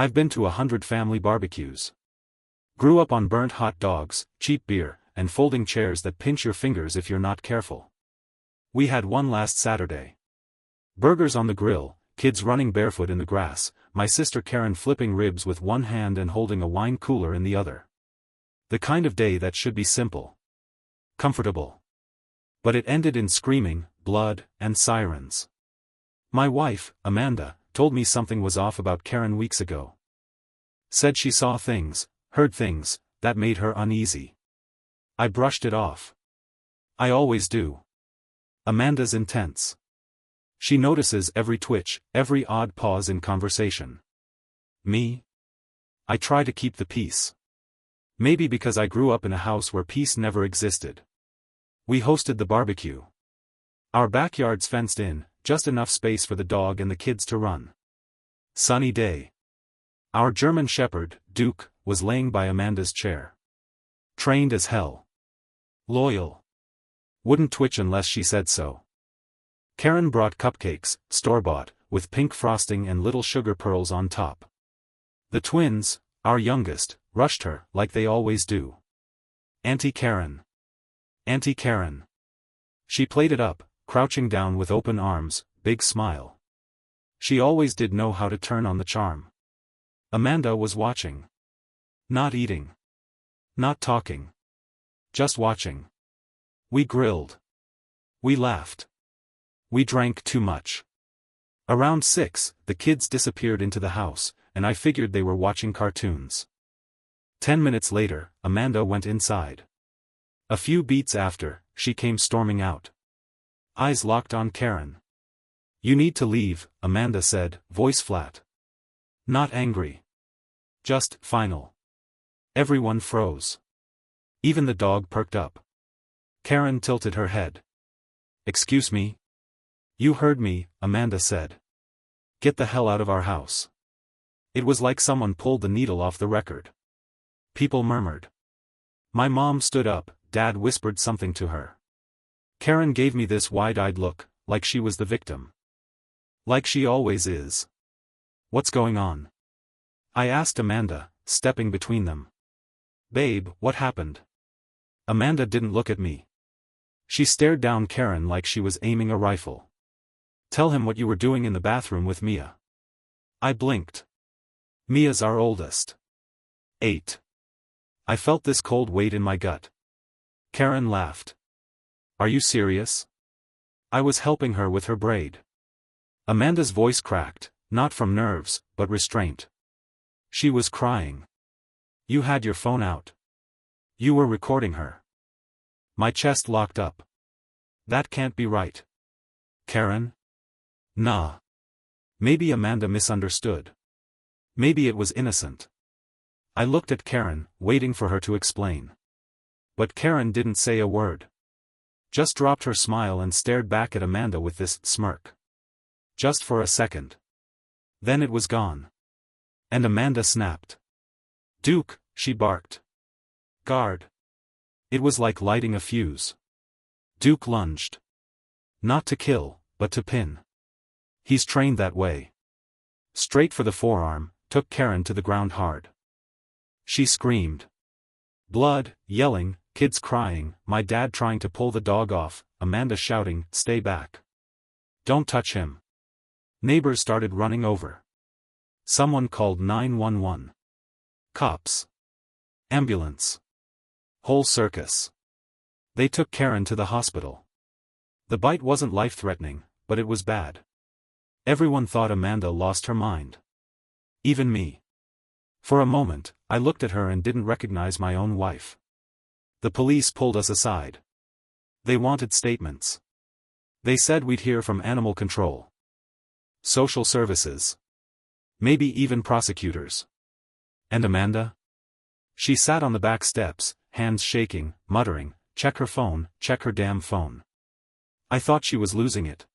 I've been to 100 family barbecues. Grew up on burnt hot dogs, cheap beer, and folding chairs that pinch your fingers if you're not careful. We had one last Saturday. Burgers on the grill, kids running barefoot in the grass, my sister Karen flipping ribs with one hand and holding a wine cooler in the other. The kind of day that should be simple. Comfortable. But it ended in screaming, blood, and sirens. My wife, Amanda, told me something was off about Karen weeks ago. Said she saw things, heard things, that made her uneasy. I brushed it off. I always do. Amanda's intense. She notices every twitch, every odd pause in conversation. Me? I try to keep the peace. Maybe because I grew up in a house where peace never existed. We hosted the barbecue. Our backyard's fenced in, just enough space for the dog and the kids to run. Sunny day. Our German Shepherd, Duke, was laying by Amanda's chair. Trained as hell. Loyal. Wouldn't twitch unless she said so. Karen brought cupcakes, store-bought, with pink frosting and little sugar pearls on top. The twins, our youngest, rushed her, like they always do. Auntie Karen. Auntie Karen. She played it up, crouching down with open arms, big smile. She always did know how to turn on the charm. Amanda was watching. Not eating. Not talking. Just watching. We grilled. We laughed. We drank too much. Around 6, the kids disappeared into the house, and I figured they were watching cartoons. 10 minutes later, Amanda went inside. A few beats after, she came storming out. Eyes locked on Karen. You need to leave, Amanda said, voice flat. Not angry. Just final. Everyone froze. Even the dog perked up. Karen tilted her head. Excuse me? You heard me, Amanda said. Get the hell out of our house. It was like someone pulled the needle off the record. People murmured. My mom stood up, Dad whispered something to her. Karen gave me this wide-eyed look, like she was the victim. Like she always is. What's going on? I asked Amanda, stepping between them. Babe, what happened? Amanda didn't look at me. She stared down Karen like she was aiming a rifle. Tell him what you were doing in the bathroom with Mia. I blinked. Mia's our oldest. 8. I felt this cold weight in my gut. Karen laughed. Are you serious? I was helping her with her braid. Amanda's voice cracked, not from nerves, but restraint. She was crying. You had your phone out. You were recording her. My chest locked up. That can't be right. Karen? Nah. Maybe Amanda misunderstood. Maybe it was innocent. I looked at Karen, waiting for her to explain. But Karen didn't say a word. Just dropped her smile and stared back at Amanda with this smirk. Just for a second. Then it was gone. And Amanda snapped. Duke, she barked. Guard. It was like lighting a fuse. Duke lunged. Not to kill, but to pin. He's trained that way. Straight for the forearm, took Karen to the ground hard. She screamed. Blood, yelling, kids crying, my dad trying to pull the dog off, Amanda shouting, stay back. Don't touch him. Neighbors started running over. Someone called 911. Cops. Ambulance. Whole circus. They took Karen to the hospital. The bite wasn't life-threatening, but it was bad. Everyone thought Amanda lost her mind. Even me. For a moment, I looked at her and didn't recognize my own wife. The police pulled us aside. They wanted statements. They said we'd hear from animal control. Social services. Maybe even prosecutors. And Amanda? She sat on the back steps, hands shaking, muttering, check her phone, check her damn phone. I thought she was losing it.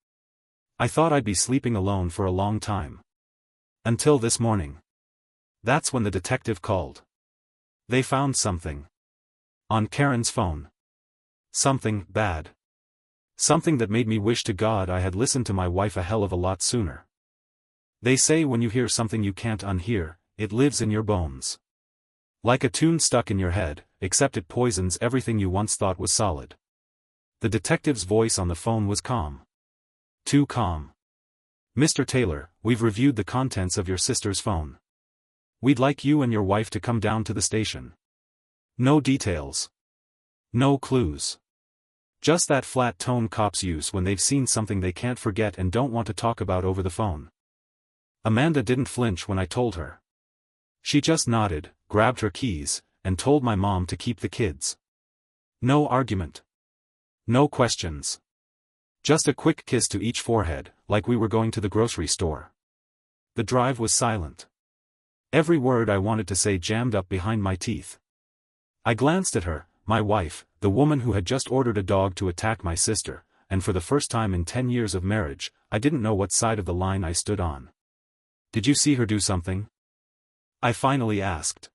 I thought I'd be sleeping alone for a long time. Until this morning. That's when the detective called. They found something. On Karen's phone. Something bad. Something that made me wish to God I had listened to my wife a hell of a lot sooner. They say when you hear something you can't unhear, it lives in your bones. Like a tune stuck in your head, except it poisons everything you once thought was solid. The detective's voice on the phone was calm. Too calm. Mr. Taylor, we've reviewed the contents of your sister's phone. We'd like you and your wife to come down to the station. No details. No clues. Just that flat tone cops use when they've seen something they can't forget and don't want to talk about over the phone. Amanda didn't flinch when I told her. She just nodded, grabbed her keys, and told my mom to keep the kids. No argument. No questions. Just a quick kiss to each forehead, like we were going to the grocery store. The drive was silent. Every word I wanted to say jammed up behind my teeth. I glanced at her, my wife, the woman who had just ordered a dog to attack my sister, and for the first time in 10 years of marriage, I didn't know what side of the line I stood on. Did you see her do something? I finally asked.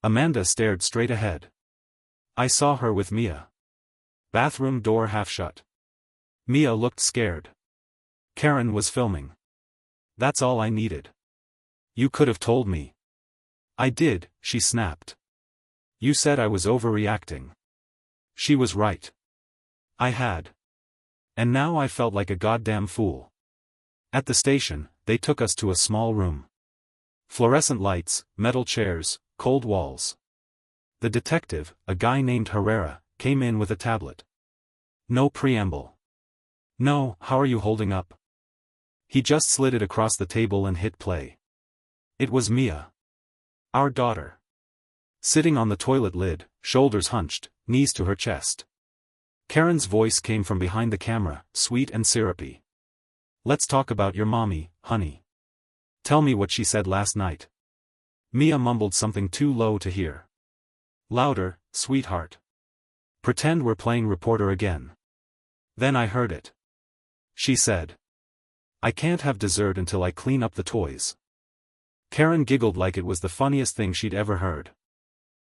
Amanda stared straight ahead. I saw her with Mia. Bathroom door half shut. Mia looked scared. Karen was filming. That's all I needed. You could have told me. I did, she snapped. You said I was overreacting. She was right. I had. And now I felt like a goddamn fool. At the station, they took us to a small room. Fluorescent lights, metal chairs, cold walls. The detective, a guy named Herrera, came in with a tablet. No preamble. No, how are you holding up? He just slid it across the table and hit play. It was Mia. Our daughter. Sitting on the toilet lid, shoulders hunched, knees to her chest. Karen's voice came from behind the camera, sweet and syrupy. Let's talk about your mommy, honey. Tell me what she said last night. Mia mumbled something too low to hear. Louder, sweetheart. Pretend we're playing reporter again. Then I heard it. She said. I can't have dessert until I clean up the toys. Karen giggled like it was the funniest thing she'd ever heard.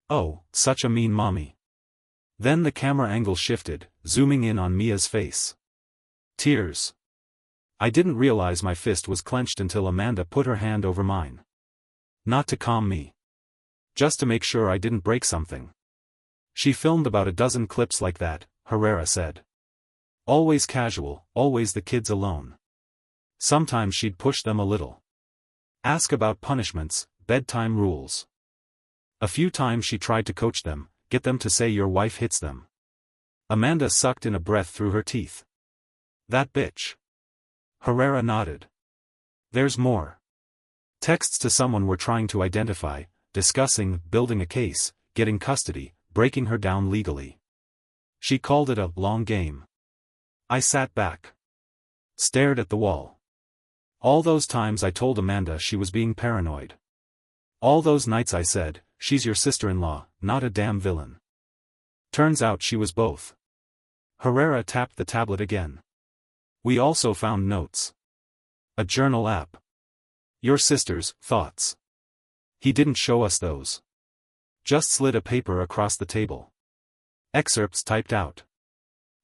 Oh, such a mean mommy. Then the camera angle shifted, zooming in on Mia's face. Tears. I didn't realize my fist was clenched until Amanda put her hand over mine. Not to calm me. Just to make sure I didn't break something. She filmed about a dozen clips like that, Herrera said. Always casual, always the kids alone. Sometimes she'd push them a little. Ask about punishments, bedtime rules. A few times she tried to coach them, get them to say your wife hits them. Amanda sucked in a breath through her teeth. That bitch. Herrera nodded. There's more. Texts to someone we're trying to identify, discussing, building a case, getting custody, breaking her down legally. She called it a long game. I sat back. Stared at the wall. All those times I told Amanda she was being paranoid. All those nights I said, she's your sister-in-law, not a damn villain. Turns out she was both. Herrera tapped the tablet again. We also found notes. A journal app. Your sister's thoughts. He didn't show us those. Just slid a paper across the table. Excerpts typed out.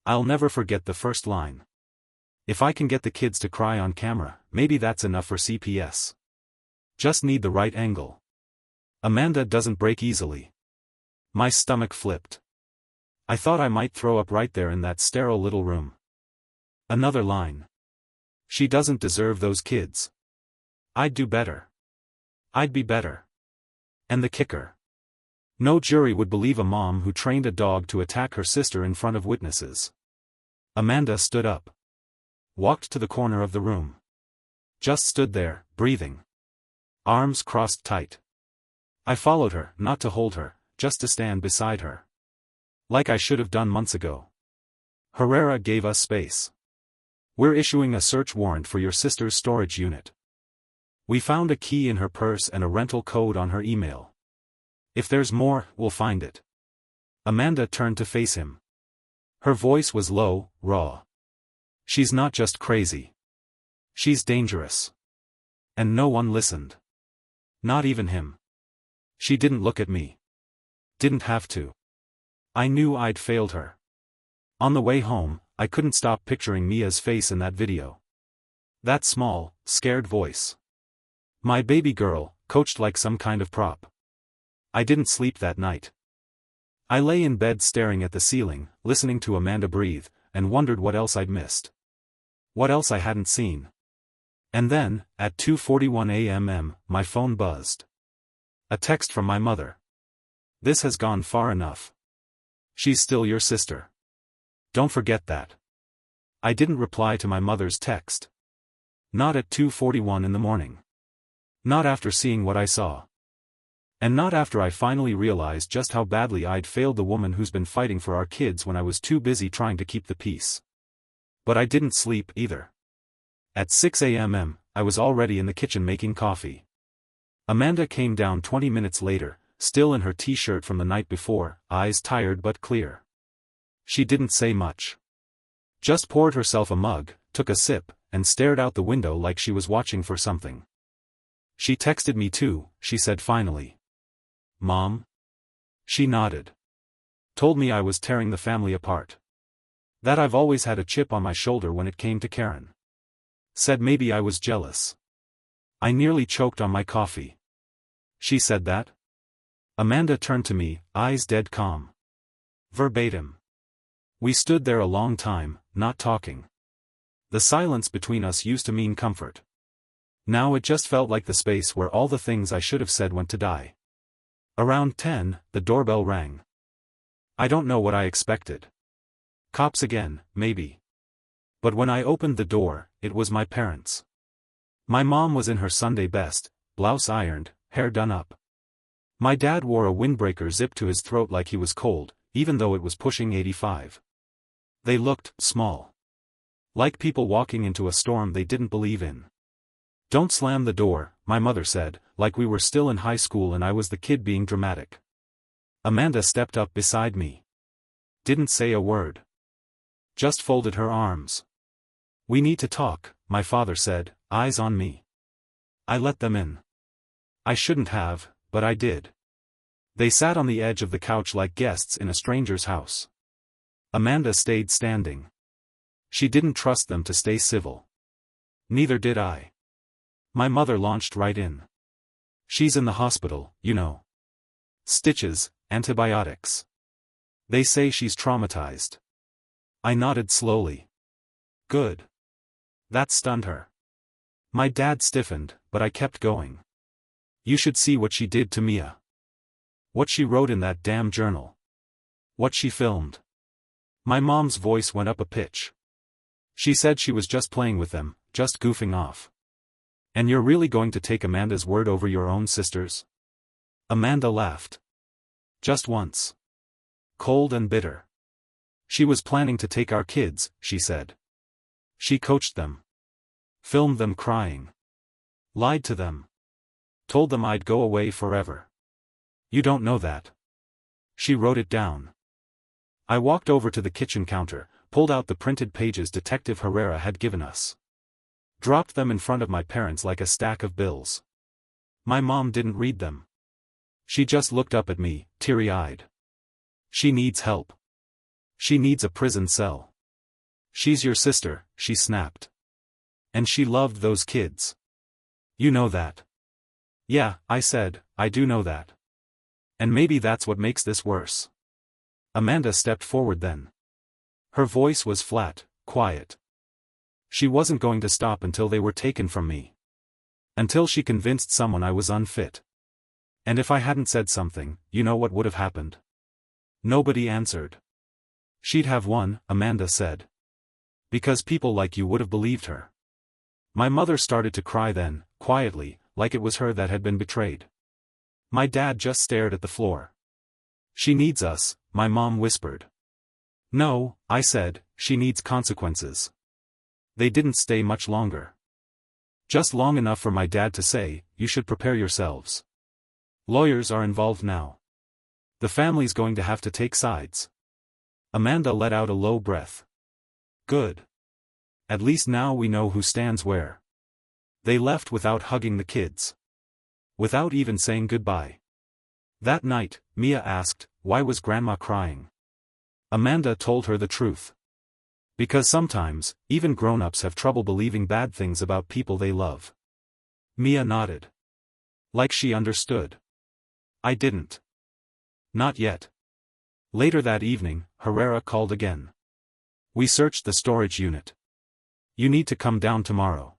I'll never forget the first line. If I can get the kids to cry on camera, maybe that's enough for CPS. Just need the right angle. Amanda doesn't break easily. My stomach flipped. I thought I might throw up right there in that sterile little room. Another line. She doesn't deserve those kids. I'd do better. I'd be better. And the kicker. No jury would believe a mom who trained a dog to attack her sister in front of witnesses. Amanda stood up. Walked to the corner of the room. Just stood there, breathing. Arms crossed tight. I followed her, not to hold her, just to stand beside her. Like I should have done months ago. Herrera gave us space. We're issuing a search warrant for your sister's storage unit. We found a key in her purse and a rental code on her email. If there's more, we'll find it. Amanda turned to face him. Her voice was low, raw. She's not just crazy. She's dangerous. And no one listened. Not even him. She didn't look at me. Didn't have to. I knew I'd failed her. On the way home, I couldn't stop picturing Mia's face in that video. That small, scared voice. My baby girl, coached like some kind of prop. I didn't sleep that night. I lay in bed staring at the ceiling, listening to Amanda breathe, and wondered what else I'd missed. What else I hadn't seen. And then, at 2:41 a.m., my phone buzzed. A text from my mother. "This has gone far enough. She's still your sister. Don't forget that." I didn't reply to my mother's text. Not at 2:41 in the morning. Not after seeing what I saw. And not after I finally realized just how badly I'd failed the woman who's been fighting for our kids when I was too busy trying to keep the peace. But I didn't sleep either. At 6 a.m., I was already in the kitchen making coffee. Amanda came down 20 minutes later, still in her t-shirt from the night before, eyes tired but clear. She didn't say much. Just poured herself a mug, took a sip, and stared out the window like she was watching for something. "She texted me too," she said finally. "Mom?" She nodded. "Told me I was tearing the family apart. That I've always had a chip on my shoulder when it came to Karen. Said maybe I was jealous. I nearly choked on my coffee." "She said that?" Amanda turned to me, eyes dead calm. Verbatim. We stood there a long time, not talking. The silence between us used to mean comfort. Now it just felt like the space where all the things I should have said went to die. Around 10, the doorbell rang. I don't know what I expected. Cops again, maybe. But when I opened the door, it was my parents. My mom was in her Sunday best, blouse ironed, hair done up. My dad wore a windbreaker zipped to his throat like he was cold, even though it was pushing 85. They looked small. Like people walking into a storm they didn't believe in. "Don't slam the door," my mother said, like we were still in high school and I was the kid being dramatic. Amanda stepped up beside me. Didn't say a word. Just folded her arms. "We need to talk," my father said, eyes on me. I let them in. I shouldn't have, but I did. They sat on the edge of the couch like guests in a stranger's house. Amanda stayed standing. She didn't trust them to stay civil. Neither did I. My mother launched right in. "She's in the hospital, you know. Stitches, antibiotics. They say she's traumatized." I nodded slowly. "Good." That stunned her. My dad stiffened, but I kept going. "You should see what she did to Mia. What she wrote in that damn journal. What she filmed." My mom's voice went up a pitch. "She said she was just playing with them, just goofing off. And you're really going to take Amanda's word over your own sister's?" Amanda laughed. "Just once. Cold and bitter. She was planning to take our kids," she said. "She coached them. Filmed them crying. Lied to them. Told them I'd go away forever. You don't know that. She wrote it down." I walked over to the kitchen counter, pulled out the printed pages Detective Herrera had given us. Dropped them in front of my parents like a stack of bills. My mom didn't read them. She just looked up at me, teary-eyed. "She needs help. She needs a prison cell. She's your sister," she snapped. "And she loved those kids. You know that." "Yeah," I said, "I do know that. And maybe that's what makes this worse." Amanda stepped forward then. Her voice was flat, quiet. She wasn't going to stop until they were taken from me. Until she convinced someone I was unfit. And if I hadn't said something, you know what would have happened? Nobody answered. "She'd have won," Amanda said. "Because people like you would have believed her." My mother started to cry then, quietly, like it was her that had been betrayed. My dad just stared at the floor. "She needs us," my mom whispered. "No," I said, "she needs consequences." They didn't stay much longer. Just long enough for my dad to say, "You should prepare yourselves. Lawyers are involved now. The family's going to have to take sides." Amanda let out a low breath. "Good. At least now we know who stands where." They left without hugging the kids. Without even saying goodbye. That night, Mia asked, "Why was Grandma crying?" Amanda told her the truth. Because sometimes, even grown-ups have trouble believing bad things about people they love. Mia nodded. Like she understood. I didn't. Not yet. Later that evening, Herrera called again. We searched the storage unit. You need to come down tomorrow.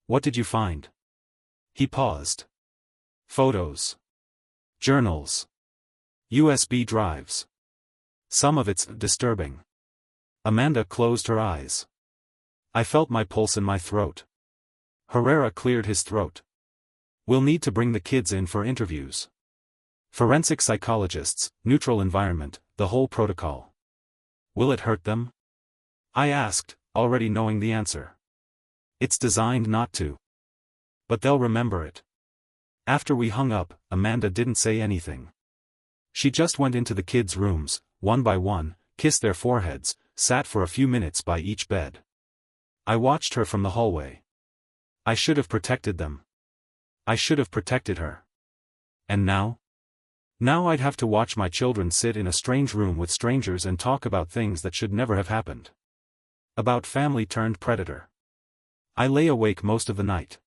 What did you find? He paused. Photos. Journals. USB drives. Some of it's disturbing. Amanda closed her eyes. I felt my pulse in my throat. Herrera cleared his throat. We'll need to bring the kids in for interviews. Forensic psychologists, neutral environment, the whole protocol. Will it hurt them? I asked, already knowing the answer. It's designed not to. But they'll remember it. After we hung up, Amanda didn't say anything. She just went into the kids' rooms, one by one, kissed their foreheads, sat for a few minutes by each bed. I watched her from the hallway. I should have protected them. I should have protected her. And now? Now I'd have to watch my children sit in a strange room with strangers and talk about things that should never have happened. About family turned predator. I lay awake most of the night.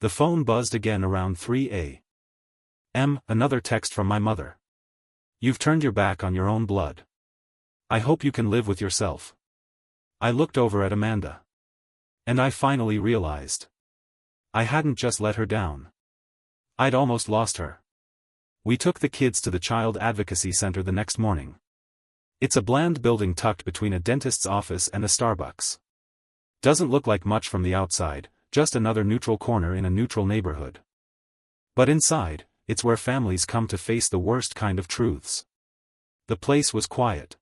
The phone buzzed again around 3 a.m. Another text from my mother. You've turned your back on your own blood. I hope you can live with yourself. I looked over at Amanda. And I finally realized. I hadn't just let her down. I'd almost lost her. We took the kids to the Child Advocacy Center the next morning. It's a bland building tucked between a dentist's office and a Starbucks. Doesn't look like much from the outside, just another neutral corner in a neutral neighborhood. But inside, it's where families come to face the worst kind of truths. The place was quiet.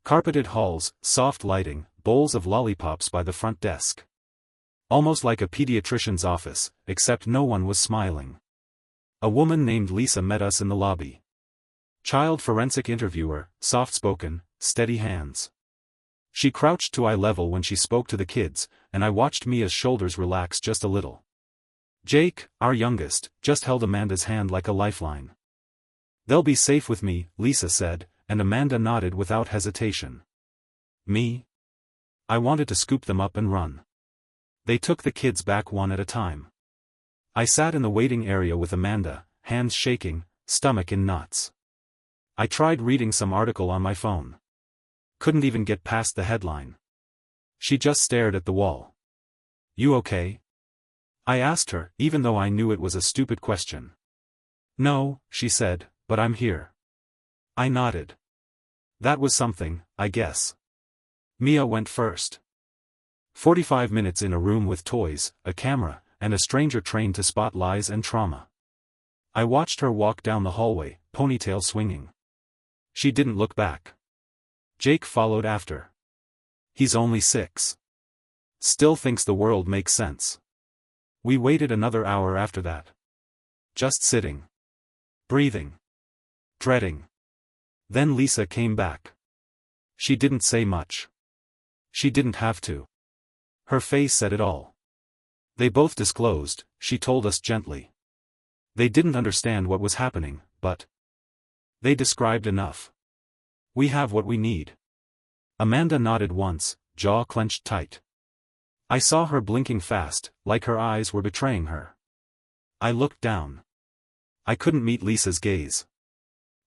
Carpeted halls, soft lighting, bowls of lollipops by the front desk. Almost like a pediatrician's office, except no one was smiling. A woman named Lisa met us in the lobby. Child forensic interviewer, soft-spoken, steady hands. She crouched to eye level when she spoke to the kids, and I watched Mia's shoulders relax just a little. Jake, our youngest, just held Amanda's hand like a lifeline. They'll be safe with me, Lisa said, and Amanda nodded without hesitation. Me? I wanted to scoop them up and run. They took the kids back one at a time. I sat in the waiting area with Amanda, hands shaking, stomach in knots. I tried reading some article on my phone. Couldn't even get past the headline. She just stared at the wall. You okay? I asked her, even though I knew it was a stupid question. No, she said, but I'm here. I nodded. That was something, I guess. Mia went first. 45 minutes in a room with toys, a camera, and a stranger trained to spot lies and trauma. I watched her walk down the hallway, ponytail swinging. She didn't look back. Jake followed after. He's only 6. Still thinks the world makes sense. We waited another hour after that. Just sitting. Breathing. Dreading. Then Lisa came back. She didn't say much. She didn't have to. Her face said it all. They both disclosed, she told us gently. They didn't understand what was happening, but they described enough. We have what we need. Amanda nodded once, jaw clenched tight. I saw her blinking fast, like her eyes were betraying her. I looked down. I couldn't meet Lisa's gaze.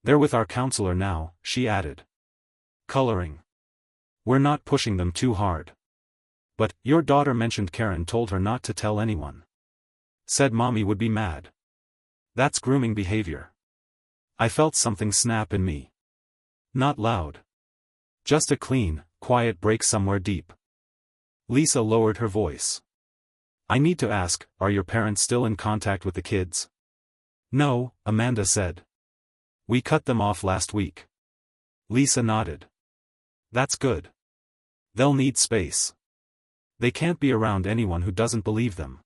They're with our counselor now, she added. Coloring. We're not pushing them too hard. But, your daughter mentioned Karen told her not to tell anyone. Said mommy would be mad. That's grooming behavior. I felt something snap in me. Not loud. Just a clean, quiet break somewhere deep. Lisa lowered her voice. I need to ask, are your parents still in contact with the kids? No, Amanda said. We cut them off last week. Lisa nodded. That's good. They'll need space. They can't be around anyone who doesn't believe them.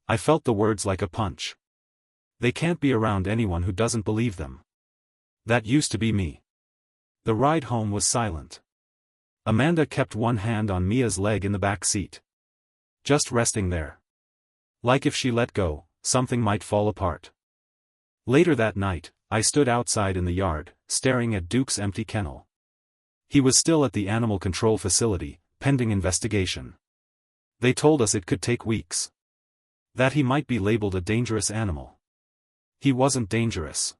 I felt the words like a punch. They can't be around anyone who doesn't believe them. That used to be me. The ride home was silent. Amanda kept one hand on Mia's leg in the back seat. Just resting there. Like if she let go, something might fall apart. Later that night, I stood outside in the yard, staring at Duke's empty kennel. He was still at the animal control facility, pending investigation. They told us it could take weeks. That he might be labeled a dangerous animal. He wasn't dangerous.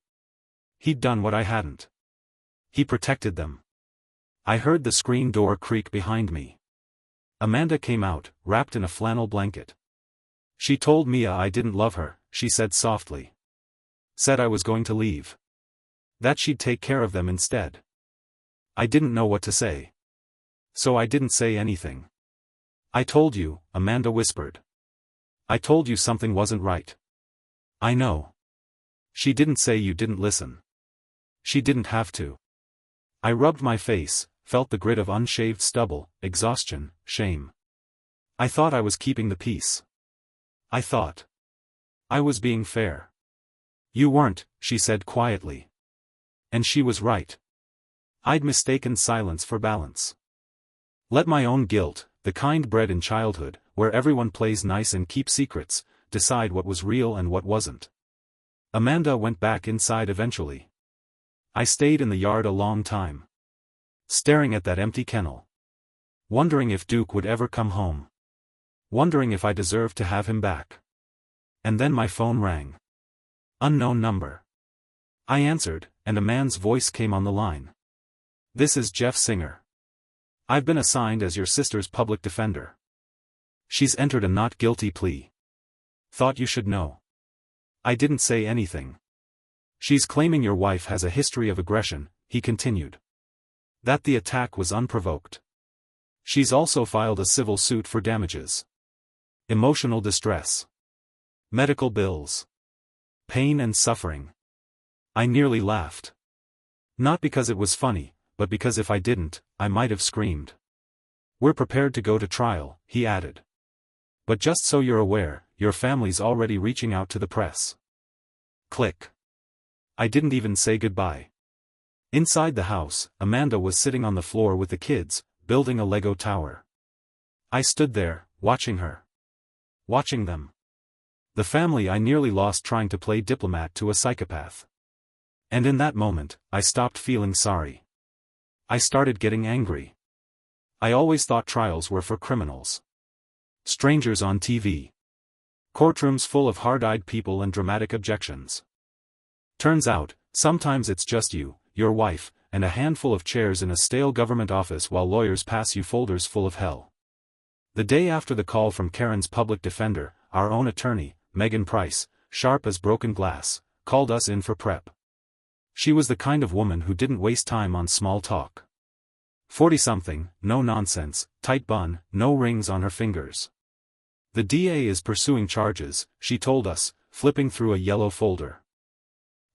He'd done what I hadn't. He protected them. I heard the screen door creak behind me. Amanda came out, wrapped in a flannel blanket. She told Mia I didn't love her, she said softly. Said I was going to leave. That she'd take care of them instead. I didn't know what to say. So I didn't say anything. I told you, Amanda whispered. I told you something wasn't right. I know. She didn't say you didn't listen. She didn't have to. I rubbed my face, felt the grit of unshaved stubble, exhaustion, shame. I thought I was keeping the peace. I thought I was being fair. You weren't, she said quietly. And she was right. I'd mistaken silence for balance. Let my own guilt, the kind bred in childhood, where everyone plays nice and keeps secrets, decide what was real and what wasn't. Amanda went back inside eventually. I stayed in the yard a long time. Staring at that empty kennel. Wondering if Duke would ever come home. Wondering if I deserved to have him back. And then my phone rang. Unknown number. I answered, and a man's voice came on the line. This is Jeff Singer. I've been assigned as your sister's public defender. She's entered a not guilty plea. Thought you should know. I didn't say anything. She's claiming your wife has a history of aggression, he continued. That the attack was unprovoked. She's also filed a civil suit for damages. Emotional distress. Medical bills. Pain and suffering. I nearly laughed. Not because it was funny, but because if I didn't, I might have screamed. We're prepared to go to trial, he added. But just so you're aware, your family's already reaching out to the press. Click. I didn't even say goodbye. Inside the house, Amanda was sitting on the floor with the kids, building a Lego tower. I stood there, watching her. Watching them. The family I nearly lost trying to play diplomat to a psychopath. And in that moment, I stopped feeling sorry. I started getting angry. I always thought trials were for criminals. Strangers on TV. Courtrooms full of hard-eyed people and dramatic objections. Turns out, sometimes it's just you, your wife, and a handful of chairs in a stale government office while lawyers pass you folders full of hell. The day after the call from Karen's public defender, our own attorney, Megan Price, sharp as broken glass, called us in for prep. She was the kind of woman who didn't waste time on small talk. 40-something, no nonsense, tight bun, no rings on her fingers. The DA is pursuing charges, she told us, flipping through a yellow folder.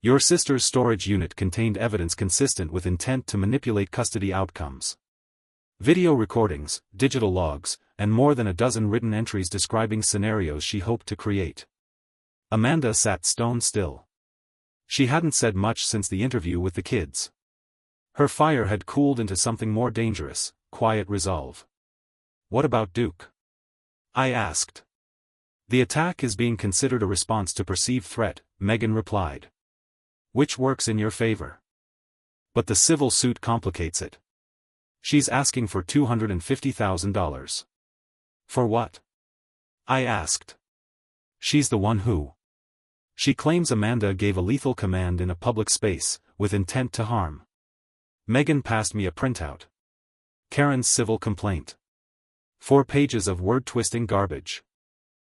Your sister's storage unit contained evidence consistent with intent to manipulate custody outcomes. Video recordings, digital logs, and more than a dozen written entries describing scenarios she hoped to create. Amanda sat stone still. She hadn't said much since the interview with the kids. Her fire had cooled into something more dangerous, quiet resolve. What about Duke? I asked. The attack is being considered a response to perceived threat, Megan replied. Which works in your favor. But the civil suit complicates it. She's asking for $250,000. For what? I asked. She's the one who. She claims Amanda gave a lethal command in a public space, with intent to harm. Megan passed me a printout. Karen's civil complaint. 4 pages of word-twisting garbage.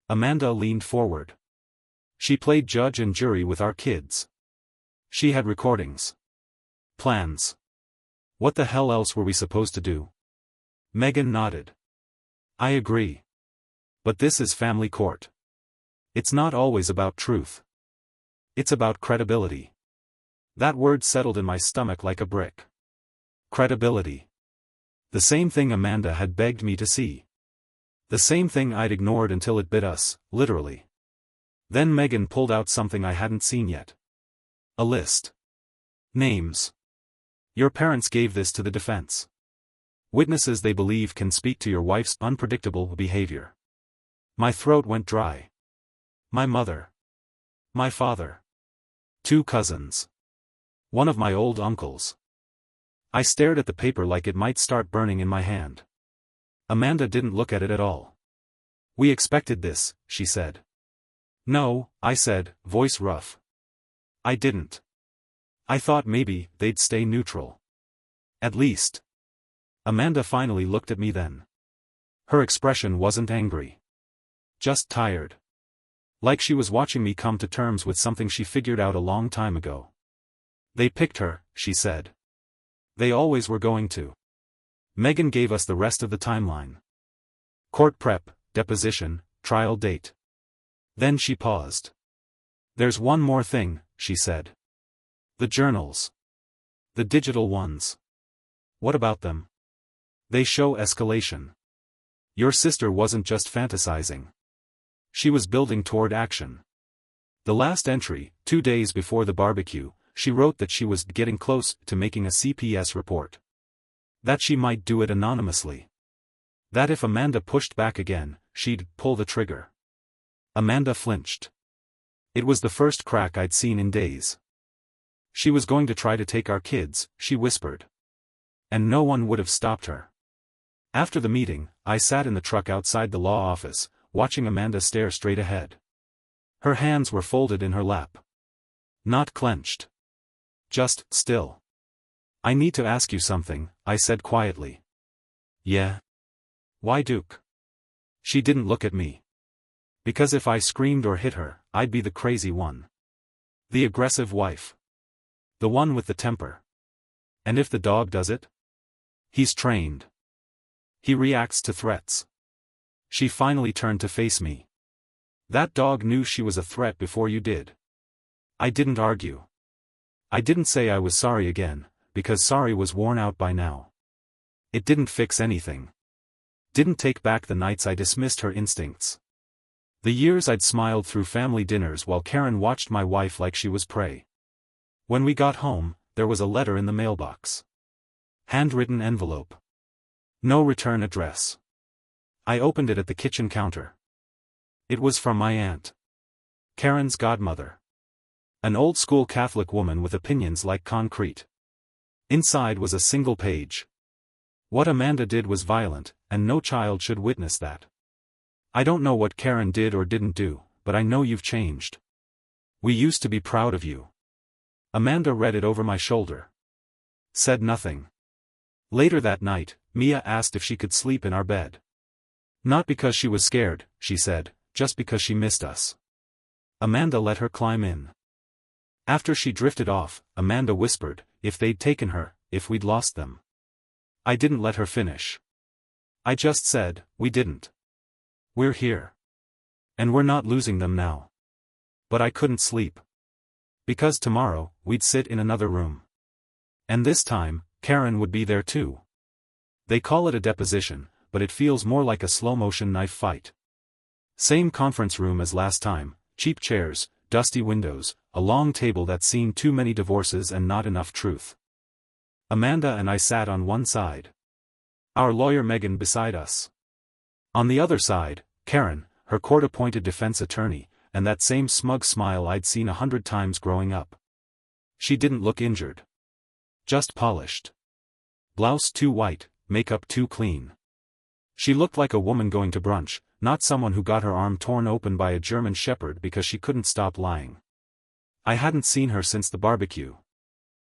Amanda leaned forward. She played judge and jury with our kids. She had recordings. Plans. What the hell else were we supposed to do? Megan nodded. I agree. But this is family court. It's not always about truth. It's about credibility. That word settled in my stomach like a brick. Credibility. The same thing Amanda had begged me to see. The same thing I'd ignored until it bit us, literally. Then Megan pulled out something I hadn't seen yet. A list. Names. Your parents gave this to the defense. Witnesses they believe can speak to your wife's unpredictable behavior. My throat went dry. My mother. My father. 2 cousins. One of my old uncles. I stared at the paper like it might start burning in my hand. Amanda didn't look at it at all. We expected this, she said. No, I said, voice rough. I didn't. I thought maybe they'd stay neutral. At least. Amanda finally looked at me then. Her expression wasn't angry. Just tired. Like she was watching me come to terms with something she figured out a long time ago. They picked her, she said. They always were going to. Megan gave us the rest of the timeline. Court prep, deposition, trial date. Then she paused. There's one more thing, she said. The journals. The digital ones. What about them? They show escalation. Your sister wasn't just fantasizing. She was building toward action. The last entry, 2 days before the barbecue, she wrote that she was getting close to making a CPS report. That she might do it anonymously. That if Amanda pushed back again, she'd pull the trigger. Amanda flinched. It was the first crack I'd seen in days. She was going to try to take our kids, she whispered. And no one would have stopped her. After the meeting, I sat in the truck outside the law office, watching Amanda stare straight ahead. Her hands were folded in her lap. Not clenched. Just still. I need to ask you something, I said quietly. Yeah? Why Duke? She didn't look at me. Because if I screamed or hit her, I'd be the crazy one. The aggressive wife. The one with the temper. And if the dog does it? He's trained. He reacts to threats. She finally turned to face me. That dog knew she was a threat before you did. I didn't argue. I didn't say I was sorry again, because sorry was worn out by now. It didn't fix anything. Didn't take back the nights I dismissed her instincts. The years I'd smiled through family dinners while Karen watched my wife like she was prey. When we got home, there was a letter in the mailbox. Handwritten envelope. No return address. I opened it at the kitchen counter. It was from my aunt. Karen's godmother. An old-school Catholic woman with opinions like concrete. Inside was a single page. What Amanda did was violent, and no child should witness that. I don't know what Karen did or didn't do, but I know you've changed. We used to be proud of you. Amanda read it over my shoulder. Said nothing. Later that night, Mia asked if she could sleep in our bed. Not because she was scared, she said, just because she missed us. Amanda let her climb in. After she drifted off, Amanda whispered, if they'd taken her, if we'd lost them. I didn't let her finish. I just said, we didn't. We're here. And we're not losing them now. But I couldn't sleep. Because tomorrow, we'd sit in another room. And this time, Karen would be there too. They call it a deposition, but it feels more like a slow-motion knife fight. Same conference room as last time, cheap chairs, dusty windows, a long table that's seen too many divorces and not enough truth. Amanda and I sat on one side. Our lawyer Megan beside us. On the other side, Karen, her court-appointed defense attorney, and that same smug smile I'd seen 100 times growing up. She didn't look injured. Just polished. Blouse too white, makeup too clean. She looked like a woman going to brunch, not someone who got her arm torn open by a German shepherd because she couldn't stop lying. I hadn't seen her since the barbecue.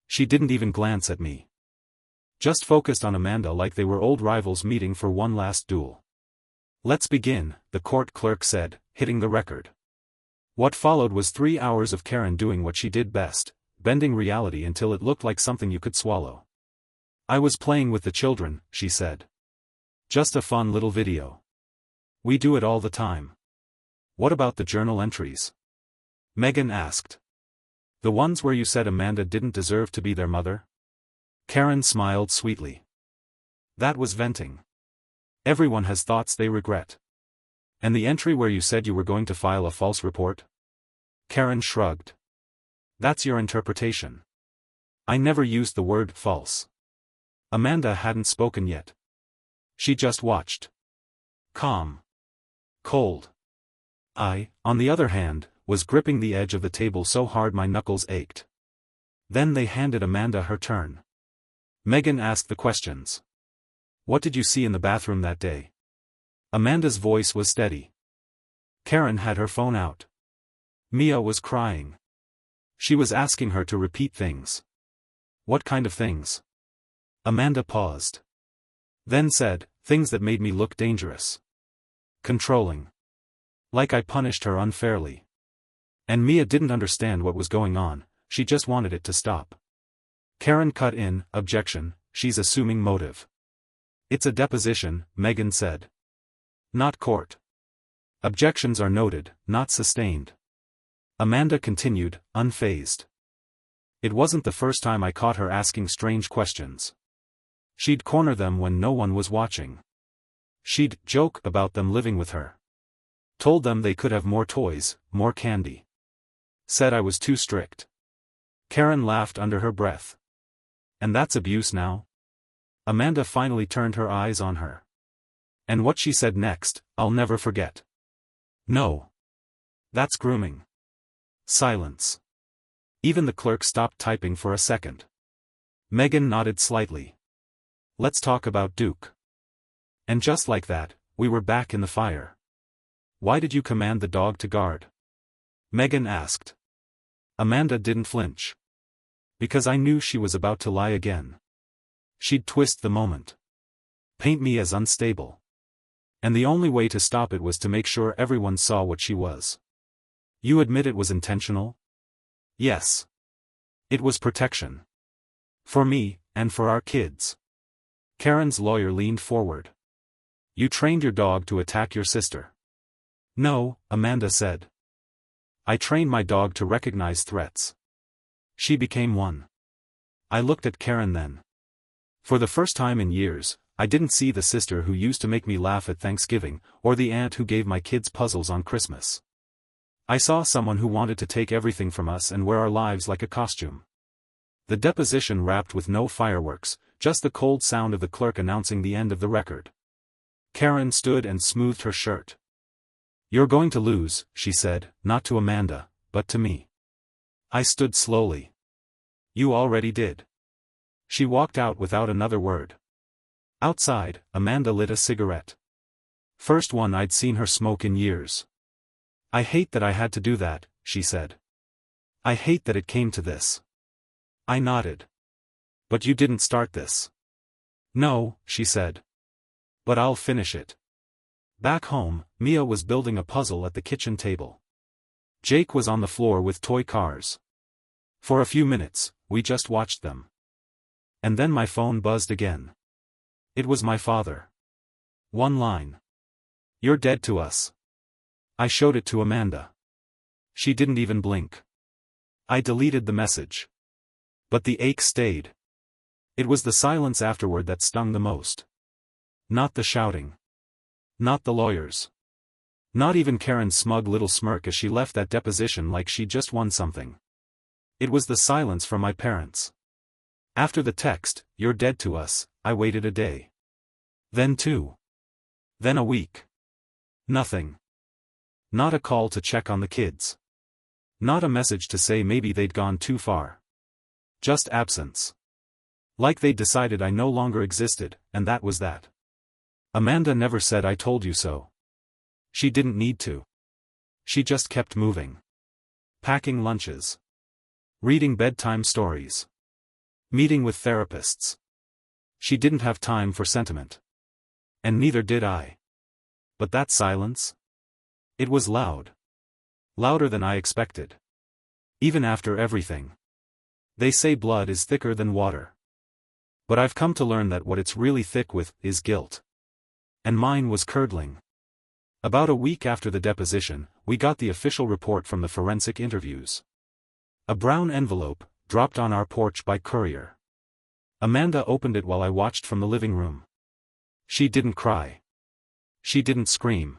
She didn't even glance at me. Just focused on Amanda like they were old rivals meeting for one last duel. Let's begin, the court clerk said, hitting the record. What followed was 3 hours of Karen doing what she did best, bending reality until it looked like something you could swallow. I was playing with the children, she said. Just a fun little video. We do it all the time. What about the journal entries? Megan asked. The ones where you said Amanda didn't deserve to be their mother? Karen smiled sweetly. That was venting. Everyone has thoughts they regret. And the entry where you said you were going to file a false report? Karen shrugged. That's your interpretation. I never used the word false. Amanda hadn't spoken yet. She just watched. Calm. Cold. I, on the other hand, was gripping the edge of the table so hard my knuckles ached. Then they handed Amanda her turn. Megan asked the questions. What did you see in the bathroom that day? Amanda's voice was steady. Karen had her phone out. Mia was crying. She was asking her to repeat things. What kind of things? Amanda paused. Then said, things that made me look dangerous. Controlling. Like I punished her unfairly. And Mia didn't understand what was going on, she just wanted it to stop. Karen cut in, objection, she's assuming motive. It's a deposition, Megan said. Not court. Objections are noted, not sustained. Amanda continued, unfazed. It wasn't the first time I caught her asking strange questions. She'd corner them when no one was watching. She'd joke about them living with her. Told them they could have more toys, more candy. Said I was too strict. Karen laughed under her breath. And that's abuse now? Amanda finally turned her eyes on her. And what she said next, I'll never forget. No. That's grooming. Silence. Even the clerk stopped typing for a second. Megan nodded slightly. Let's talk about Duke. And just like that, we were back in the fire. Why did you command the dog to guard? Megan asked. Amanda didn't flinch. Because I knew she was about to lie again. She'd twist the moment. Paint me as unstable. And the only way to stop it was to make sure everyone saw what she was. You admit it was intentional? Yes. It was protection. For me, and for our kids. Karen's lawyer leaned forward. You trained your dog to attack your sister. No, Amanda said. I trained my dog to recognize threats. She became one. I looked at Karen then. For the first time in years, I didn't see the sister who used to make me laugh at Thanksgiving, or the aunt who gave my kids puzzles on Christmas. I saw someone who wanted to take everything from us and wear our lives like a costume. The deposition wrapped with no fireworks, just the cold sound of the clerk announcing the end of the record. Karen stood and smoothed her shirt. You're going to lose, she said, not to Amanda, but to me. I stood slowly. You already did. She walked out without another word. Outside, Amanda lit a cigarette. First one I'd seen her smoke in years. I hate that I had to do that, she said. I hate that it came to this. I nodded. But you didn't start this. No, she said. But I'll finish it. Back home, Mia was building a puzzle at the kitchen table. Jake was on the floor with toy cars. For a few minutes, we just watched them. And then my phone buzzed again. It was my father. One line. You're dead to us. I showed it to Amanda. She didn't even blink. I deleted the message. But the ache stayed. It was the silence afterward that stung the most. Not the shouting. Not the lawyers. Not even Karen's smug little smirk as she left that deposition like she just won something. It was the silence from my parents. After the text, "You're dead to us," I waited a day. Then 2. Then a week. Nothing. Not a call to check on the kids. Not a message to say maybe they'd gone too far. Just absence. Like they'd decided I no longer existed, and that was that. Amanda never said I told you so. She didn't need to. She just kept moving. Packing lunches. Reading bedtime stories. Meeting with therapists. She didn't have time for sentiment. And neither did I. But that silence? It was loud. Louder than I expected. Even after everything. They say blood is thicker than water. But I've come to learn that what it's really thick with is guilt. And mine was curdling. About a week after the deposition, we got the official report from the forensic interviews. A brown envelope, dropped on our porch by courier. Amanda opened it while I watched from the living room. She didn't cry. She didn't scream.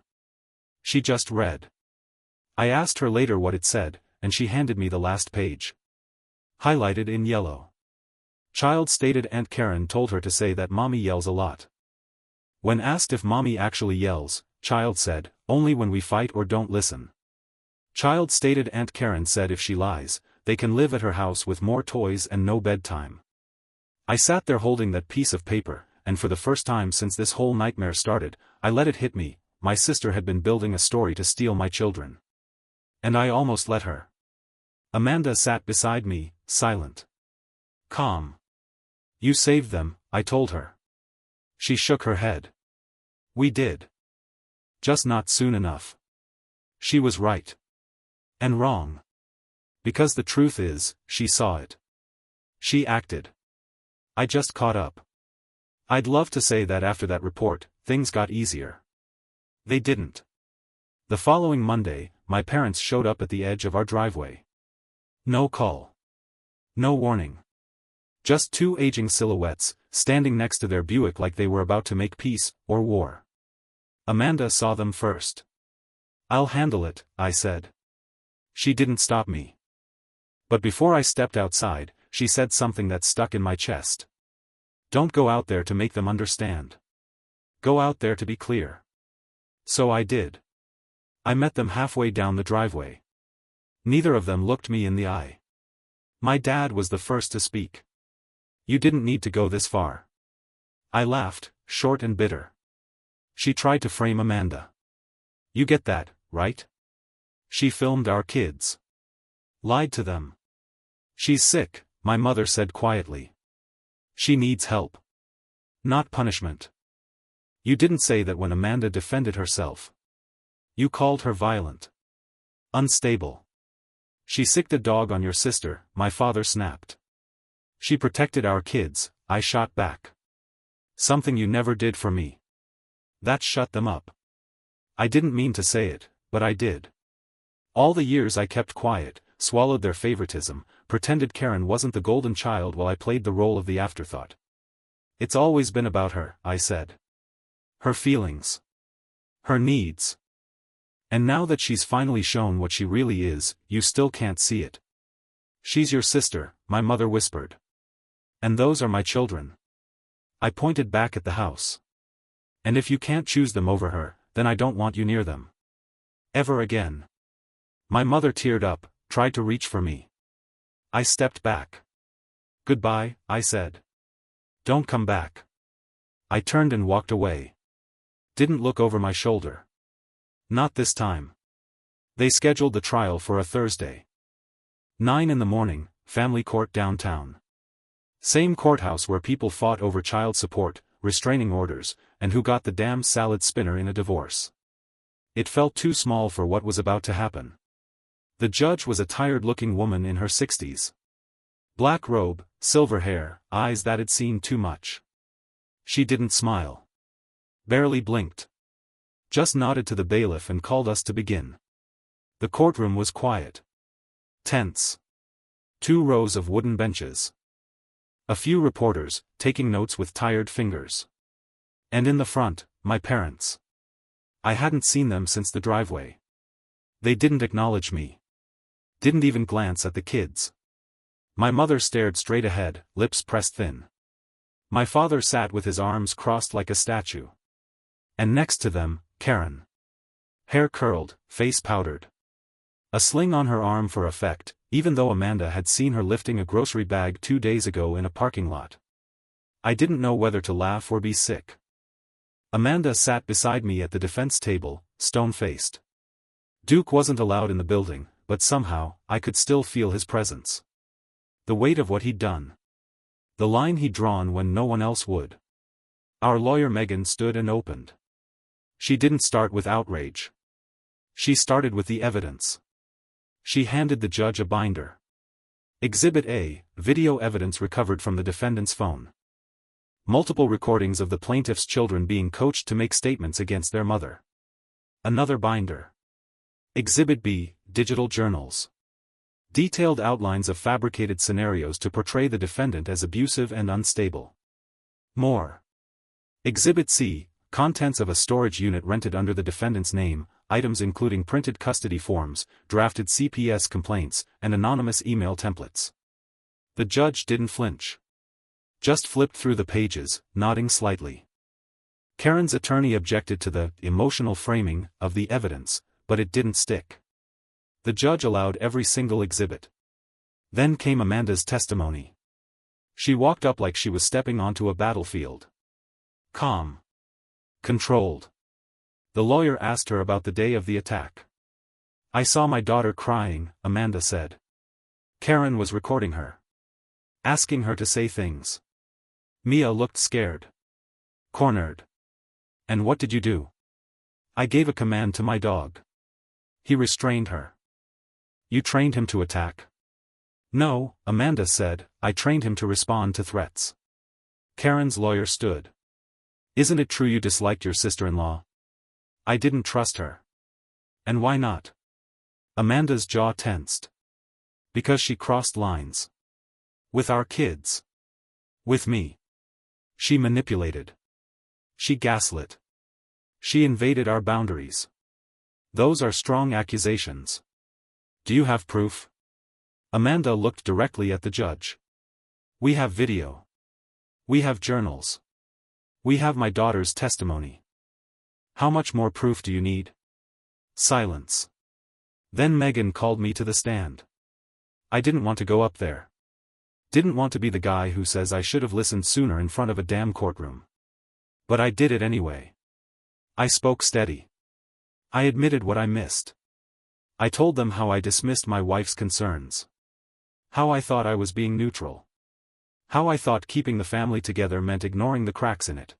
She just read. I asked her later what it said, and she handed me the last page. Highlighted in yellow. Child stated Aunt Karen told her to say that Mommy yells a lot. When asked if Mommy actually yells, Child said, only when we fight or don't listen. Child stated Aunt Karen said if she lies, they can live at her house with more toys and no bedtime. I sat there holding that piece of paper, and for the first time since this whole nightmare started, I let it hit me, my sister had been building a story to steal my children. And I almost let her. Amanda sat beside me, silent. Calm. You saved them, I told her. She shook her head. We did. Just not soon enough. She was right. And wrong. Because the truth is, she saw it. She acted. I just caught up. I'd love to say that after that report, things got easier. They didn't. The following Monday, my parents showed up at the edge of our driveway. No call. No warning. Just two aging silhouettes, standing next to their Buick like they were about to make peace, or war. Amanda saw them first. I'll handle it, I said. She didn't stop me. But before I stepped outside, she said something that stuck in my chest. Don't go out there to make them understand. Go out there to be clear. So I did. I met them halfway down the driveway. Neither of them looked me in the eye. My dad was the first to speak. You didn't need to go this far. I laughed, short and bitter. She tried to frame Amanda. You get that, right? She filmed our kids. Lied to them. She's sick, my mother said quietly. She needs help. Not punishment. You didn't say that when Amanda defended herself. You called her violent. Unstable. She sicked a dog on your sister, my father snapped. She protected our kids, I shot back. Something you never did for me. That shut them up. I didn't mean to say it, but I did. All the years I kept quiet, swallowed their favoritism, pretended Karen wasn't the golden child while I played the role of the afterthought. It's always been about her, I said. Her feelings. Her needs. And now that she's finally shown what she really is, you still can't see it. She's your sister, my mother whispered. And those are my children. I pointed back at the house. And if you can't choose them over her, then I don't want you near them. Ever again. My mother teared up, tried to reach for me. I stepped back. Goodbye, I said. Don't come back. I turned and walked away. Didn't look over my shoulder. Not this time. They scheduled the trial for a Thursday. 9 in the morning, family court downtown. Same courthouse where people fought over child support, restraining orders, and who got the damn salad spinner in a divorce. It felt too small for what was about to happen. The judge was a tired-looking woman in her 60s. Black robe, silver hair, eyes that had seen too much. She didn't smile. Barely blinked. Just nodded to the bailiff and called us to begin. The courtroom was quiet. Tense. 2 rows of wooden benches. A few reporters, taking notes with tired fingers. And in the front, my parents. I hadn't seen them since the driveway. They didn't acknowledge me. Didn't even glance at the kids. My mother stared straight ahead, lips pressed thin. My father sat with his arms crossed like a statue. And next to them, Karen. Hair curled, face powdered. A sling on her arm for effect, even though Amanda had seen her lifting a grocery bag 2 days ago in a parking lot. I didn't know whether to laugh or be sick. Amanda sat beside me at the defense table, stone-faced. Duke wasn't allowed in the building, but somehow, I could still feel his presence. The weight of what he'd done. The line he'd drawn when no one else would. Our lawyer Megan stood and opened. She didn't start with outrage. She started with the evidence. She handed the judge a binder. Exhibit A, video evidence recovered from the defendant's phone. Multiple recordings of the plaintiff's children being coached to make statements against their mother. Another binder. Exhibit B, digital journals. Detailed outlines of fabricated scenarios to portray the defendant as abusive and unstable. More. Exhibit C, contents of a storage unit rented under the defendant's name, items including printed custody forms, drafted CPS complaints, and anonymous email templates. The judge didn't flinch. Just flipped through the pages, nodding slightly. Karen's attorney objected to the emotional framing of the evidence, but it didn't stick. The judge allowed every single exhibit. Then came Amanda's testimony. She walked up like she was stepping onto a battlefield. Calm. Controlled. The lawyer asked her about the day of the attack. I saw my daughter crying, Amanda said. Karen was recording her. Asking her to say things. Mia looked scared. Cornered. And what did you do? I gave a command to my dog. He restrained her. You trained him to attack? No, Amanda said, I trained him to respond to threats. Karen's lawyer stood. Isn't it true you disliked your sister-in-law? I didn't trust her. And why not? Amanda's jaw tensed. Because she crossed lines. With our kids. With me. She manipulated. She gaslit. She invaded our boundaries. Those are strong accusations. Do you have proof? Amanda looked directly at the judge. We have video. We have journals. We have my daughter's testimony. How much more proof do you need? Silence. Then Megan called me to the stand. I didn't want to go up there. Didn't want to be the guy who says I should have listened sooner in front of a damn courtroom. But I did it anyway. I spoke steady. I admitted what I missed. I told them how I dismissed my wife's concerns. How I thought I was being neutral. How I thought keeping the family together meant ignoring the cracks in it.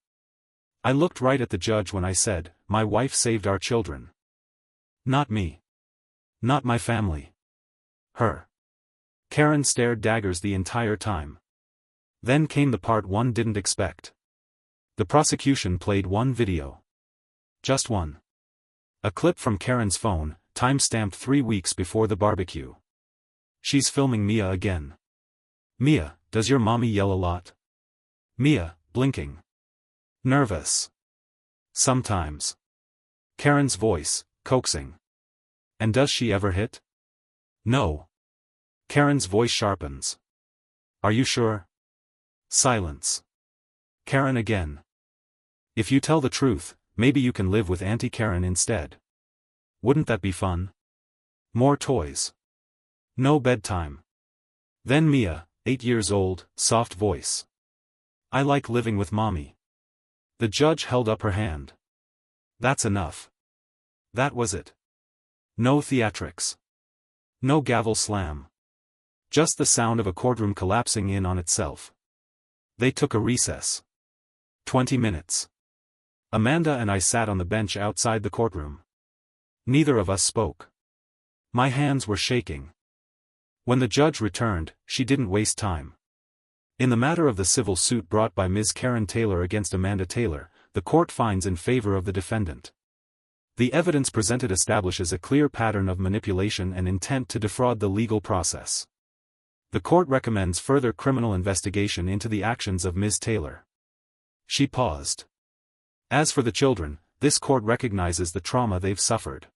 I looked right at the judge when I said, my wife saved our children. Not me. Not my family. Her. Karen stared daggers the entire time. Then came the part one didn't expect. The prosecution played one video. Just one. A clip from Karen's phone, time-stamped 3 weeks before the barbecue. She's filming Mia again. Mia, does your mommy yell a lot? Mia, blinking. Nervous. Sometimes. Karen's voice, coaxing. And does she ever hit? No. Karen's voice sharpens. Are you sure? Silence. Karen again. If you tell the truth, maybe you can live with Auntie Karen instead. Wouldn't that be fun? More toys. No bedtime. Then Mia, 8 years old, soft voice. I like living with mommy. The judge held up her hand. That's enough. That was it. No theatrics. No gavel slam. Just the sound of a courtroom collapsing in on itself. They took a recess. 20 minutes. Amanda and I sat on the bench outside the courtroom. Neither of us spoke. My hands were shaking. When the judge returned, she didn't waste time. In the matter of the civil suit brought by Ms. Karen Taylor against Amanda Taylor, the court finds in favor of the defendant. The evidence presented establishes a clear pattern of manipulation and intent to defraud the legal process. The court recommends further criminal investigation into the actions of Ms. Taylor. She paused. As for the children, this court recognizes the trauma they've suffered.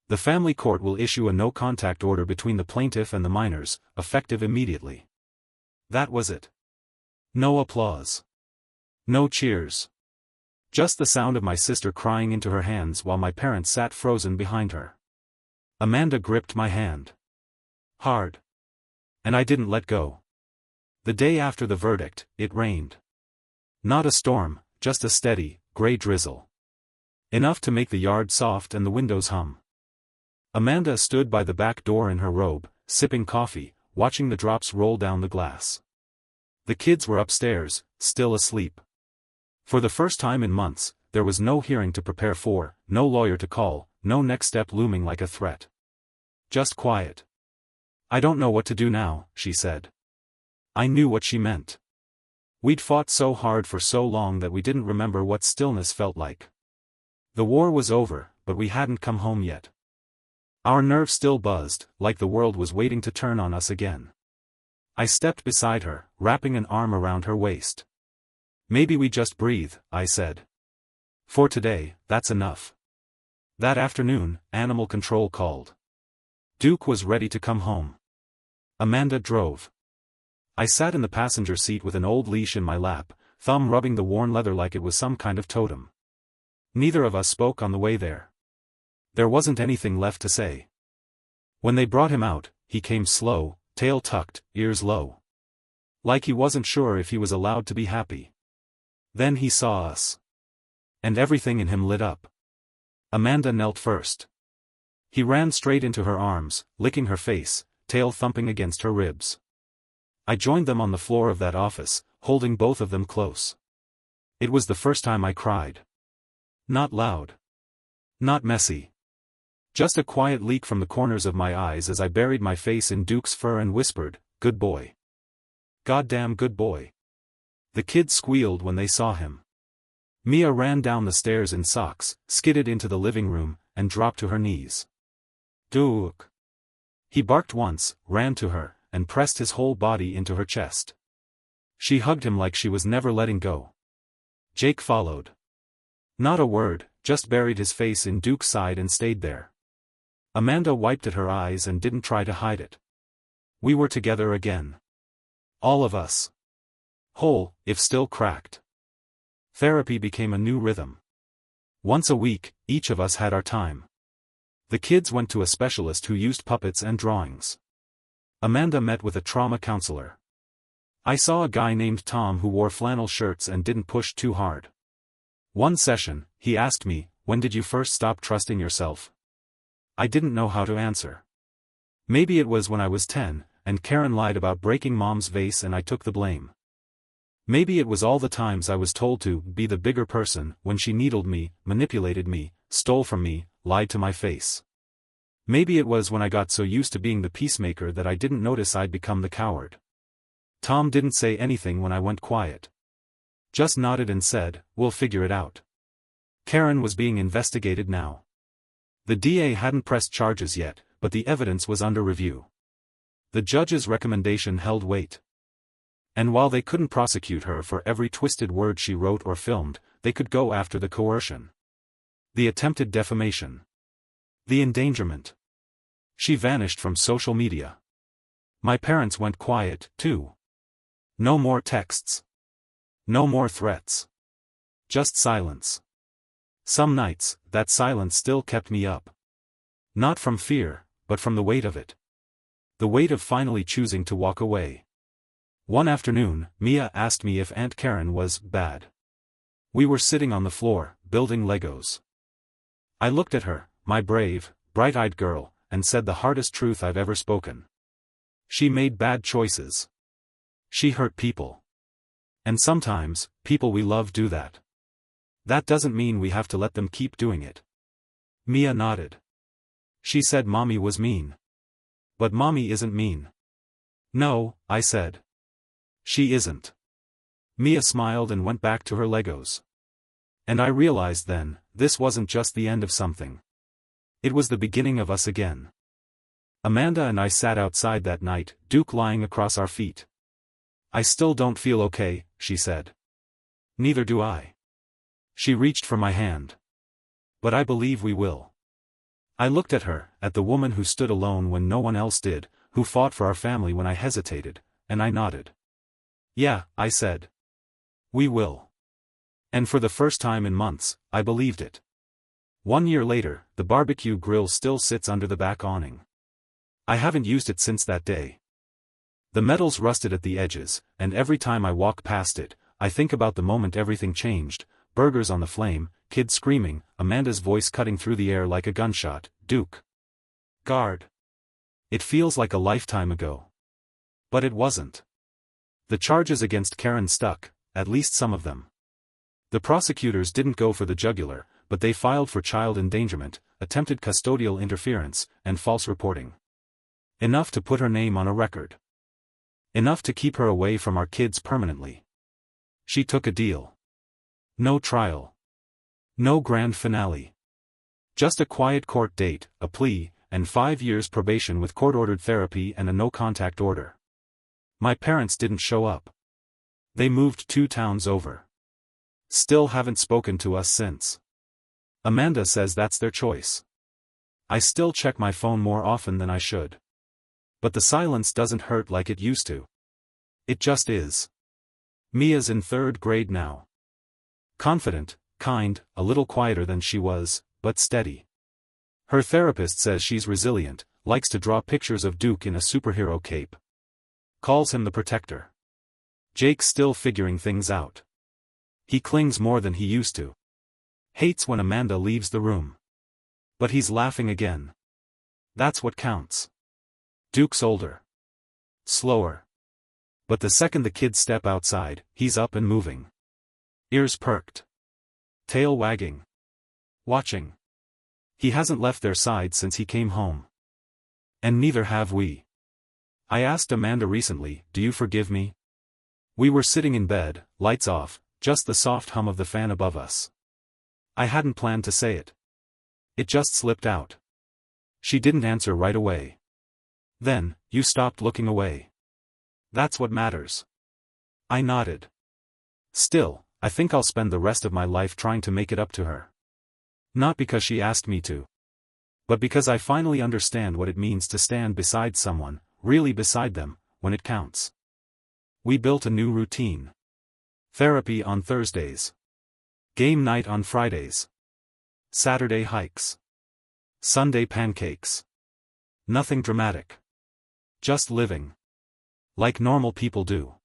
The family court will issue a no-contact order between the plaintiff and the minors, effective immediately. That was it. No applause. No cheers. Just the sound of my sister crying into her hands while my parents sat frozen behind her. Amanda gripped my hand. Hard. And I didn't let go. The day after the verdict, it rained. Not a storm, just a steady, gray drizzle. Enough to make the yard soft and the windows hum. Amanda stood by the back door in her robe, sipping coffee, watching the drops roll down the glass. The kids were upstairs, still asleep. For the first time in months, there was no hearing to prepare for, no lawyer to call, no next step looming like a threat. Just quiet. I don't know what to do now, she said. I knew what she meant. We'd fought so hard for so long that we didn't remember what stillness felt like. The war was over, but we hadn't come home yet. Our nerves still buzzed, like the world was waiting to turn on us again. I stepped beside her, wrapping an arm around her waist. Maybe we just breathe, I said. For today, that's enough. That afternoon, animal control called. Duke was ready to come home. Amanda drove. I sat in the passenger seat with an old leash in my lap, thumb rubbing the worn leather like it was some kind of totem. Neither of us spoke on the way there. There wasn't anything left to say. When they brought him out, he came slow, tail tucked, ears low. Like he wasn't sure if he was allowed to be happy. Then he saw us. And everything in him lit up. Amanda knelt first. He ran straight into her arms, licking her face, tail thumping against her ribs. I joined them on the floor of that office, holding both of them close. It was the first time I cried. Not loud. Not messy. Just a quiet leak from the corners of my eyes as I buried my face in Duke's fur and whispered, "Good boy. Goddamn good boy." The kids squealed when they saw him. Mia ran down the stairs in socks, skidded into the living room, and dropped to her knees. "Duke." He barked once, ran to her, and pressed his whole body into her chest. She hugged him like she was never letting go. Jake followed. Not a word, just buried his face in Duke's side and stayed there. Amanda wiped at her eyes and didn't try to hide it. We were together again. All of us. Whole, if still cracked. Therapy became a new rhythm. Once a week, each of us had our time. The kids went to a specialist who used puppets and drawings. Amanda met with a trauma counselor. I saw a guy named Tom who wore flannel shirts and didn't push too hard. One session, he asked me, "When did you first stop trusting yourself?" I didn't know how to answer. Maybe it was when I was 10, and Karen lied about breaking Mom's vase and I took the blame. Maybe it was all the times I was told to be the bigger person when she needled me, manipulated me, stole from me, lied to my face. Maybe it was when I got so used to being the peacemaker that I didn't notice I'd become the coward. Tom didn't say anything when I went quiet. Just nodded and said, "We'll figure it out." Karen was being investigated now. The DA hadn't pressed charges yet, but the evidence was under review. The judge's recommendation held weight. And while they couldn't prosecute her for every twisted word she wrote or filmed, they could go after the coercion. The attempted defamation. The endangerment. She vanished from social media. My parents went quiet, too. No more texts. No more threats. Just silence. Some nights, that silence still kept me up. Not from fear, but from the weight of it. The weight of finally choosing to walk away. One afternoon, Mia asked me if Aunt Karen was bad. We were sitting on the floor, building Legos. I looked at her, my brave, bright-eyed girl, and said the hardest truth I've ever spoken. She made bad choices. She hurt people. And sometimes, people we love do that. That doesn't mean we have to let them keep doing it. Mia nodded. She said Mommy was mean. But Mommy isn't mean. No, I said. She isn't. Mia smiled and went back to her Legos. And I realized then, this wasn't just the end of something. It was the beginning of us again. Amanda and I sat outside that night, Duke lying across our feet. "I still don't feel okay," she said. "Neither do I." She reached for my hand. "But I believe we will." I looked at her, at the woman who stood alone when no one else did, who fought for our family when I hesitated, and I nodded. "Yeah," I said. "We will." And for the first time in months, I believed it. 1 year later, the barbecue grill still sits under the back awning. I haven't used it since that day. The metal's rusted at the edges, and every time I walk past it, I think about the moment everything changed: burgers on the flame, kids screaming, Amanda's voice cutting through the air like a gunshot, "Duke. Guard." It feels like a lifetime ago. But it wasn't. The charges against Karen stuck, at least some of them. The prosecutors didn't go for the jugular, but they filed for child endangerment, attempted custodial interference, and false reporting. Enough to put her name on a record. Enough to keep her away from our kids permanently. She took a deal. No trial. No grand finale. Just a quiet court date, a plea, and 5 years probation with court-ordered therapy and a no-contact order. My parents didn't show up. They moved 2 towns over. Still haven't spoken to us since. Amanda says that's their choice. I still check my phone more often than I should. But the silence doesn't hurt like it used to. It just is. Mia's in 3rd grade now. Confident, kind, a little quieter than she was, but steady. Her therapist says she's resilient, likes to draw pictures of Duke in a superhero cape. Calls him the protector. Jake's still figuring things out. He clings more than he used to. Hates when Amanda leaves the room. But he's laughing again. That's what counts. Duke's older. Slower. But the second the kids step outside, he's up and moving. Ears perked. Tail wagging. Watching. He hasn't left their side since he came home. And neither have we. I asked Amanda recently, "Do you forgive me?" We were sitting in bed, lights off, just the soft hum of the fan above us. I hadn't planned to say it. It just slipped out. She didn't answer right away. Then, "You stopped looking away. That's what matters." I nodded. Still, I think I'll spend the rest of my life trying to make it up to her. Not because she asked me to. But because I finally understand what it means to stand beside someone, really beside them, when it counts. We built a new routine. Therapy on Thursdays. Game night on Fridays. Saturday hikes. Sunday pancakes. Nothing dramatic. Just living. Like normal people do.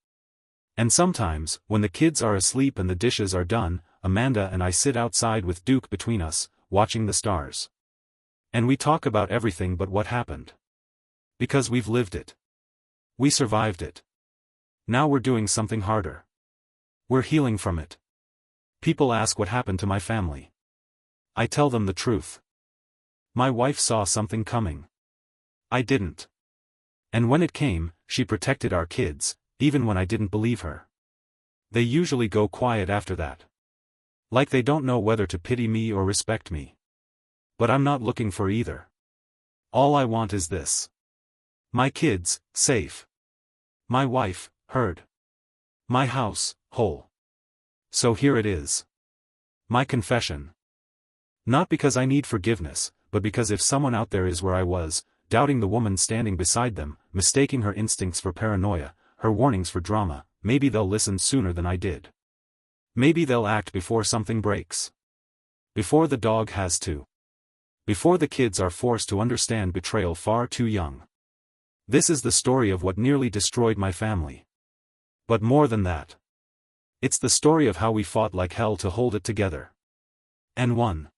And sometimes, when the kids are asleep and the dishes are done, Amanda and I sit outside with Duke between us, watching the stars. And we talk about everything but what happened. Because we've lived it. We survived it. Now we're doing something harder. We're healing from it. People ask what happened to my family. I tell them the truth. My wife saw something coming. I didn't. And when it came, she protected our kids, even when I didn't believe her. They usually go quiet after that. Like they don't know whether to pity me or respect me. But I'm not looking for either. All I want is this. My kids, safe. My wife, heard. My house, whole. So here it is. My confession. Not because I need forgiveness, but because if someone out there is where I was, doubting the woman standing beside them, mistaking her instincts for paranoia, her warnings for drama, maybe they'll listen sooner than I did. Maybe they'll act before something breaks. Before the dog has to. Before the kids are forced to understand betrayal far too young. This is the story of what nearly destroyed my family. But more than that. It's the story of how we fought like hell to hold it together. And won.